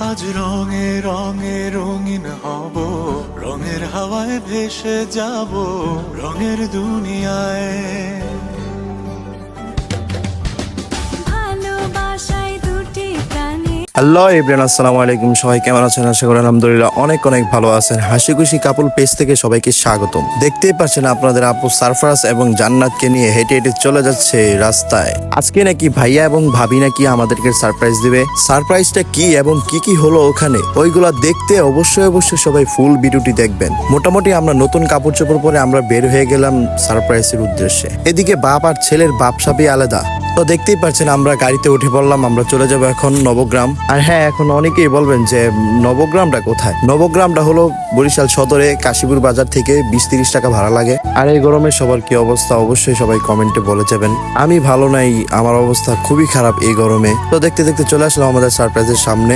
আজ রঙে রঙে রঙিন হব, রঙের হাওয়ায় ভেসে যাব, রঙের দুনিয়ায়। ভালোবাসায় দুটি প্রাণী। হ্যালো এভরিওয়ান, আসসালামু আলাইকুম। সবাই কেমন আছেন? আশা করি আলহামদুলিল্লাহ অনেক অনেক ভালো আছেন। হাসি খুশি কাপল পেজ থেকে সবাইকে স্বাগতম। দেখতেই পাচ্ছেন আপনাদের আপু সারফরাজ এবং জান্নাতকে নিয়ে হেঁটে হেঁটে চলে যাচ্ছে রাস্তায়। আজকে নাকি ভাইয়া এবং ভাবি নাকি আমাদেরকে সারপ্রাইজ দিবে। সারপ্রাইজটা কি এবং কি কি হলো ওখানে, ওইগুলা দেখতে অবশ্যই সবাই ফুল ভিডিওটি দেখবেন। মোটামুটি আমরা নতুন কাপড় চোপড় পরে আমরা বের হয়ে গেলাম সারপ্রাইজের উদ্দেশ্যে। এদিকে বাপ আর ছেলের বাপসাবই আলাদা। তো দেখতেই পাচ্ছেন আমরা গাড়িতে উঠে পড়লাম, আমরা চলে যাবো এখন নবগ্রাম। আর হ্যাঁ, এখন অনেকেই বলবেন যে নবগ্রামটা কোথায়। নবগ্রামটা হলো বরিশাল সদরে কাশীপুর বাজার থেকে 20-30 টাকা ভাড়া লাগে। আর এই গরমে সবার কি অবস্থা অবশ্যই সবাই কমেন্টে বলে যাবেন। আমি ভালো নাই, আমার অবস্থা খুবই খারাপ এই গরমে। তো দেখতে দেখতে চলে আসলাম আমাদের সারপ্রাইজের সামনে।